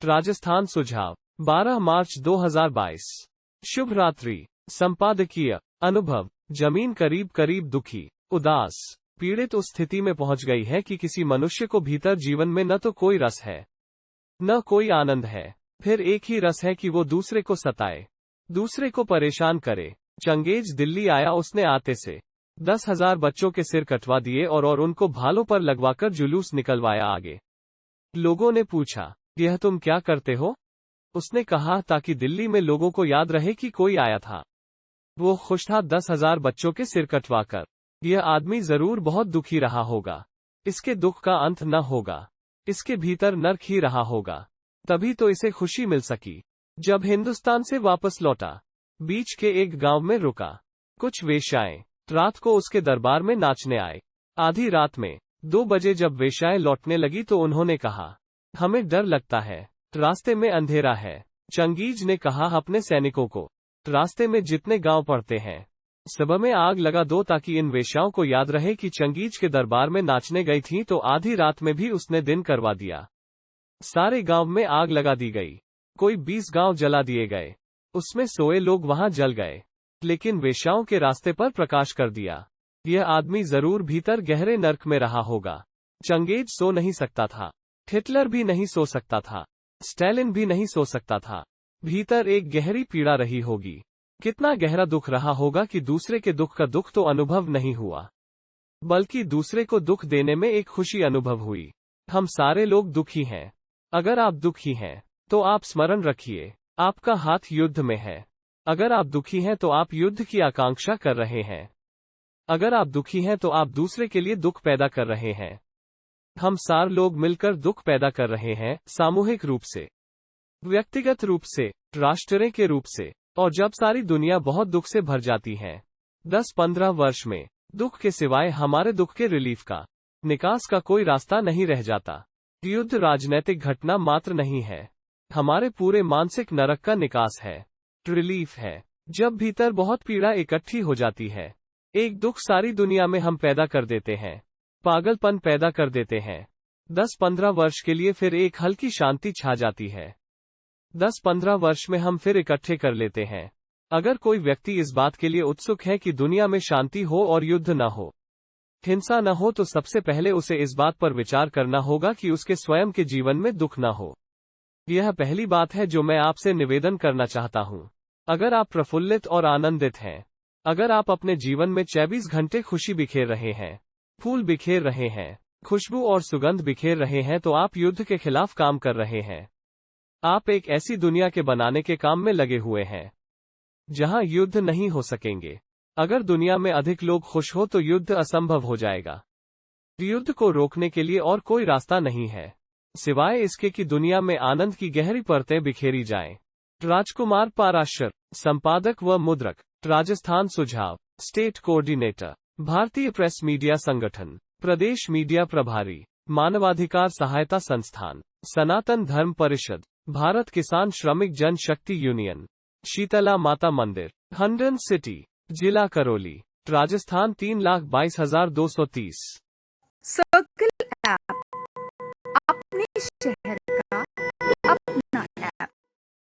राजस्थान सुझाव 12 मार्च 2022। शुभ रात्रि। संपादकीय अनुभव। जमीन करीब करीब दुखी, उदास, पीड़ित उस स्थिति में पहुंच गई है कि किसी मनुष्य को भीतर जीवन में न तो कोई रस है, न कोई आनंद है। फिर एक ही रस है कि वो दूसरे को सताए, दूसरे को परेशान करे। चंगेज दिल्ली आया। उसने आते से 10,000 बच्चों के सिर कटवा दिए और उनको भालों पर लगवाकर जुलूस निकलवाया आगे। लोगों ने पूछा, यह तुम क्या करते हो? उसने कहा, ताकि दिल्ली में लोगों को याद रहे कि कोई आया था। वो खुश था 10,000 बच्चों के सिर कटवाकर। यह आदमी जरूर बहुत दुखी रहा होगा। इसके दुख का अंत न होगा, इसके भीतर नर्क ही रहा होगा। तभी तो इसे खुशी मिल सकी। जब हिंदुस्तान से वापस लौटा, बीच के एक गांव में रुका। कुछ वेश्याएं रात को उसके दरबार में नाचने आए। आधी रात में 2 बजे जब वेश्याएं लौटने लगी तो उन्होंने कहा, हमें डर लगता है, रास्ते में अंधेरा है। चंगेज ने कहा अपने सैनिकों को, रास्ते में जितने गांव पड़ते हैं सब में आग लगा दो, ताकि इन वेश्याओं को याद रहे कि चंगेज के दरबार में नाचने गई थीं तो आधी रात में भी उसने दिन करवा दिया। सारे गांव में आग लगा दी गई। कोई 20 गांव जला दिए गए। उसमें सोए लोग वहां जल गए, लेकिन वेश्याओं के रास्ते पर प्रकाश कर दिया। यह आदमी जरूर भीतर गहरे नर्क में रहा होगा। चंगेज सो नहीं सकता था। हिटलर भी नहीं सो सकता था। स्टालिन भी नहीं सो सकता था। भीतर एक गहरी पीड़ा रही होगी। कितना गहरा दुख रहा होगा कि दूसरे के दुख का दुख तो अनुभव नहीं हुआ, बल्कि दूसरे को दुख देने में एक खुशी अनुभव हुई। हम सारे लोग दुखी हैं। अगर आप दुखी हैं तो आप स्मरण रखिए, आपका हाथ युद्ध में है। अगर आप दुखी हैं तो आप युद्ध की आकांक्षा कर रहे हैं। अगर आप दुखी हैं तो आप दूसरे के लिए दुख पैदा कर रहे हैं। हम सारे लोग मिलकर दुख पैदा कर रहे हैं, सामूहिक रूप से, व्यक्तिगत रूप से, राष्ट्र के रूप से। और जब सारी दुनिया बहुत दुख से भर जाती है, 10-15 वर्ष में दुख के सिवाय हमारे दुख के रिलीफ का, निकास का कोई रास्ता नहीं रह जाता। युद्ध राजनैतिक घटना मात्र नहीं है, हमारे पूरे मानसिक नरक का निकास है, रिलीफ है। जब भीतर बहुत पीड़ा इकट्ठी हो जाती है, एक दुख सारी दुनिया में हम पैदा कर देते हैं, पागलपन पैदा कर देते हैं। 10-15 वर्ष के लिए फिर एक हल्की शांति छा जाती है। 10-15 वर्ष में हम फिर इकट्ठे कर लेते हैं। अगर कोई व्यक्ति इस बात के लिए उत्सुक है कि दुनिया में शांति हो और युद्ध न हो, हिंसा न हो, तो सबसे पहले उसे इस बात पर विचार करना होगा कि उसके स्वयं के जीवन में दुख न हो। यह पहली बात है जो मैं आपसे निवेदन करना चाहता हूं। अगर आप प्रफुल्लित और आनंदित हैं, अगर आप अपने जीवन में 24 घंटे खुशी बिखेर रहे हैं, फूल बिखेर रहे हैं, खुशबू और सुगंध बिखेर रहे हैं, तो आप युद्ध के खिलाफ काम कर रहे हैं। आप एक ऐसी दुनिया के बनाने के काम में लगे हुए हैं जहां युद्ध नहीं हो सकेंगे। अगर दुनिया में अधिक लोग खुश हो तो युद्ध असंभव हो जाएगा। युद्ध को रोकने के लिए और कोई रास्ता नहीं है, सिवाय इसके कि दुनिया में आनंद की गहरी परतें बिखेरी जाएं। राजकुमार पाराशर, संपादक व मुद्रक, राजस्थान सुझाव, स्टेट कोऑर्डिनेटर, भारतीय प्रेस मीडिया संगठन, प्रदेश मीडिया प्रभारी, मानवाधिकार सहायता संस्थान, सनातन धर्म परिषद, भारत किसान श्रमिक जन शक्ति यूनियन, शीतला माता मंदिर, हंडन सिटी, जिला करौली, राजस्थान 3,22,230। सर्कल ऐप अपने शहर